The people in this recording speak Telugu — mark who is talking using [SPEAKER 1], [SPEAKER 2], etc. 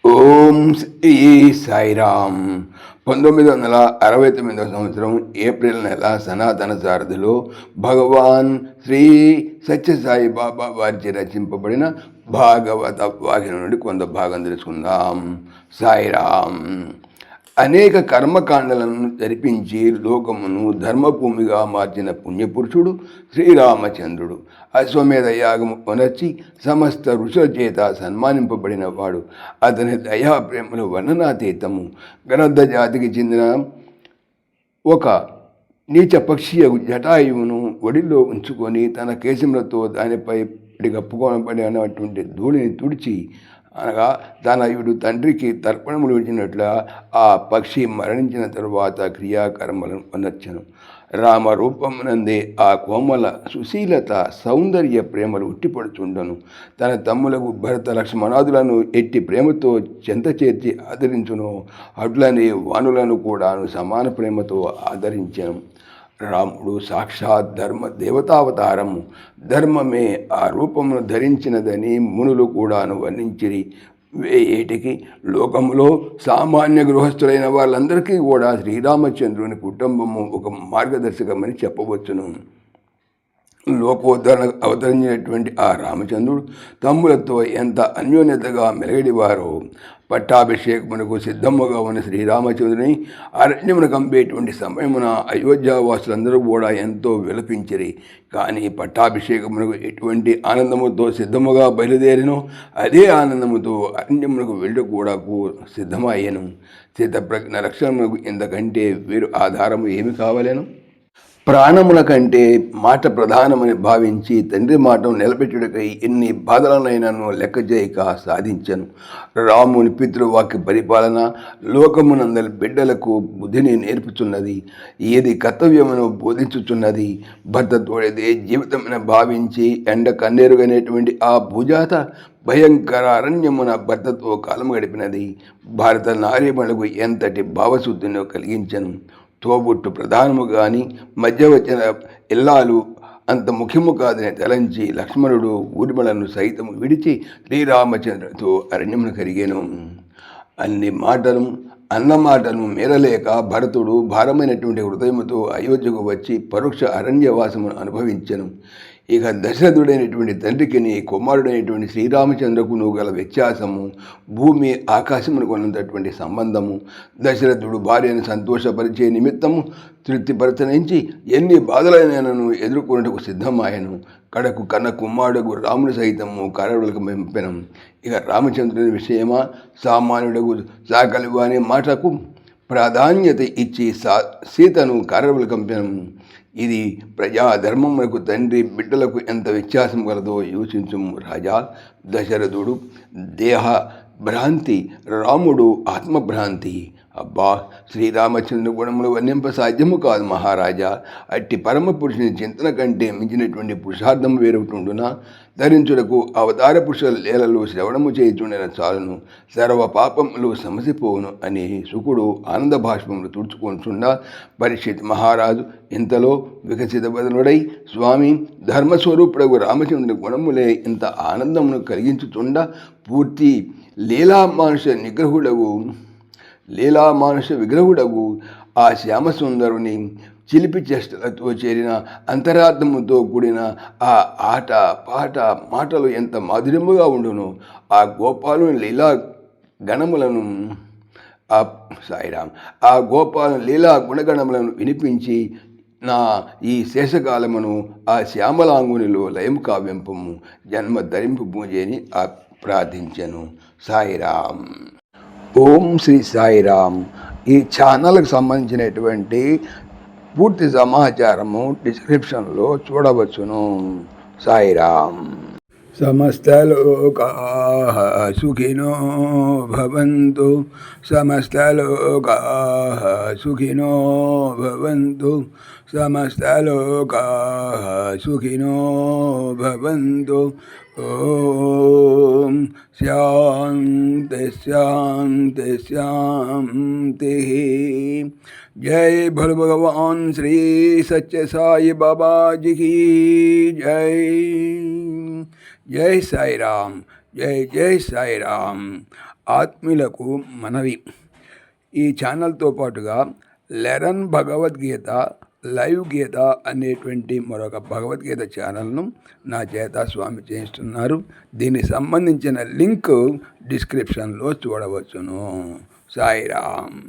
[SPEAKER 1] ఓం శ్రీ సాయిరామ్. 1969 సంవత్సరం ఏప్రిల్ నెల సనాతన సారథిలో భగవాన్ శ్రీ సత్యసాయి బాబా వారిచే రచింపబడిన భాగవత వాక్యం నుండి కొంత భాగం తెలుసుకుందాం. సాయిరామ్. అనేక కర్మకాండలను జరిపించి లోకమును ధర్మభూమిగా మార్చిన పుణ్యపురుషుడు శ్రీరామచంద్రుడు. అశ్వమేధ యాగము కొనర్చి సమస్త ఋషుల చేత సన్మానింపబడిన వాడు. అతని దయా ప్రేమలు వర్ణనాతీతము. గ్రద్ద జాతికి చెందిన ఒక నీచ పక్షి జటాయువును ఒడిలో ఉంచుకొని తన కేశములతో దానిపై కప్పుకోబడినటువంటి ధూళిని తుడిచి, అనగా తనయుడు తండ్రికి తర్పణములు ఇచ్చినట్ల ఆ పక్షి మరణించిన తరువాత క్రియాకర్మలను అనర్చను. రామరూపమునందే ఆ కోమల సుశీలత సౌందర్య ప్రేమలు ఉట్టిపడుచుండను. తన తమ్ములకు భరత లక్ష్మణాదులను ఎట్టి ప్రేమతో చెంత చేర్చి ఆదరించును. అట్లనే వానులను కూడాను సమాన ప్రేమతో ఆదరించను. రాముడు సాక్షాత్ ధర్మ దేవతావతారము. ధర్మమే ఆ రూపమును ధరించినదని మునులు కూడాను వర్ణించిరి. ఏటికి లోకములో సామాన్య గృహస్థులైన వాళ్ళందరికీ కూడా శ్రీరామచంద్రుని కుటుంబము ఒక మార్గదర్శకమని చెప్పవచ్చును. లోకోద్ధరణ అవతరించినటువంటి ఆ రామచంద్రుడు తమ్ములతో ఎంత అన్యోన్యతగా మెలగడివారో. పట్టాభిషేకమునకు సిద్ధముగా ఉన్న శ్రీరామచంద్రుని అరణ్యమును కంపేటువంటి సమయమున అయోధ్యావాసులందరూ కూడా ఎంతో విలపించిరి. కానీ పట్టాభిషేకమునకు ఎటువంటి ఆనందముతో సిద్ధముగా బయలుదేరినో అదే ఆనందముతో అరణ్యమునకు వెళ్ళి కూడా సిద్ధమయ్యను. స్థితప్రజ్ఞ రక్షణమునకు ఇంతకంటే వీరు ఆధారము ఏమి కావలేను? ప్రాణముల కంటే మాట ప్రధానమని భావించి తండ్రి మాటను నిలబెట్టుటకై ఎన్ని బాధలనైనాను లెక్క చేయక సాధించను. రాముని పితృవాక్య పరిపాలన లోకమునందరి బిడ్డలకు బుద్ధిని నేర్పుచున్నది. ఏది కర్తవ్యమును బోధించుచున్నది. భర్త తోడేదే జీవితమని భావించి ఎండ కన్నేరుగనేటువంటి ఆ భూజాత భయంకర అరణ్యమున భర్తతో కాలం గడిపినది. భారత నారీమణులకు ఎంతటి భావశుద్ధిని కలిగించను. తోబుట్టు ప్రధానము కానీ మధ్య వచ్చిన ఇల్లాలు అంత ముఖ్యము కాదని తలంచి లక్ష్మణుడు ఊర్మిళను సైతము విడిచి శ్రీరామచంద్రుడితో అరణ్యమును కరిగాను. అన్ని మాటలు అన్నమాటను మేరలేక భరతుడు భారమైనటువంటి హృదయముతో అయోధ్యకు వచ్చి పరోక్ష అరణ్యవాసమును అనుభవించను. ఇక దశరథుడైనటువంటి తండ్రికి కుమారుడైనటువంటి శ్రీరామచంద్రకును గల వ్యత్యాసము భూమి ఆకాశమునకు ఉన్నటువంటి సంబంధము. దశరథుడు భార్యను సంతోషపరిచే నిమిత్తము తృప్తిపరచనించి ఎన్ని బాధలైనను ఎదుర్కొనేందుకు సిద్ధమాయను. కడకు కన్న కుమారుడు రాముని సైతము కరవులకు పంపెను. ఇక రామచంద్రుని విషయమా సామాన్యుడకు సాకలివు అనే మాటకు ప్రాధాన్యత ఇచ్చి సీతను కరవులు కంపెను. ఇది ప్రజాధర్మములకు తండ్రి బిడ్డలకు ఎంత వ్యత్యాసం కలదో యోచించుము రాజా. దశరథుడు దేహ భ్రాంతి, రాముడు ఆత్మభ్రాంతి. అబ్బా, శ్రీరామచంద్ర గుణములు వర్ణింప సాధ్యము కాదు మహారాజా. అట్టి పరమ పురుషుని చింతన కంటే మించినటువంటి పురుషార్థం వేరొకటుండునా? ధరించుటకు అవతార పురుషుల లీలలు శ్రవణము చేయుచుండిన చాలును, సర్వ పాపములు సమసిపోవును అని శుకుడు ఆనంద భాష్పములు తుడుచుకుంటుండా పరీక్షిత్ మహారాజు ఇంతలో వికసిత బదనుడై స్వామి ధర్మస్వరూపుడగు రామచంద్రుని గుణములే ఇంత ఆనందమును కలిగించుచుండా పూర్తి లీలామానుష విగ్రహుడగు ఆ శ్యామసుందరుని చిలిపి చేష్టలతో చేరిన అంతరార్థముతో కూడిన ఆ ఆట పాట మాటలు ఎంత మాధుర్యముగా ఉండును. ఆ గోపాలుని లీలా గణములను ఆ గోపాలను లీలా గుణగణములను వినిపించి నా ఈ శేషకాలమును ఆ శ్యామలాంగునిలో లయం కావ్యంపము జన్మ ధరింపు పూజని ప్రార్థించను. సాయిరామ్. ఓం శ్రీ సాయిరామ్. ఈ ఛానల్కి సంబంధించినటువంటి పూర్తి సమాచారము డిస్క్రిప్షన్లో చూడవచ్చును. సాయిరామ్. సమస్తలోకాః సుఖినో భవంతు. సమస్తలోకాః సుఖినో భవంతు. సమస్తలోకాః సుఖినో భవంతు. ఓం శాంతి శాంతి శాంతి. जय भोले भगवान श्री सच्चे साई बाबा जी की जय. जय साई राम. जय जय साई राम. ఆత్మీయులకు మనవి, ఈ ఛానల్తో పాటుగా లెరన్ భగవద్గీత లైవ్ గీత అనేటువంటి మరొక భగవద్గీత ఛానల్ను నా చేత స్వామి చేయిస్తున్నారు. దీనికి సంబంధించిన లింక్ డిస్క్రిప్షన్లో చూడవచ్చును. సాయిరామ్.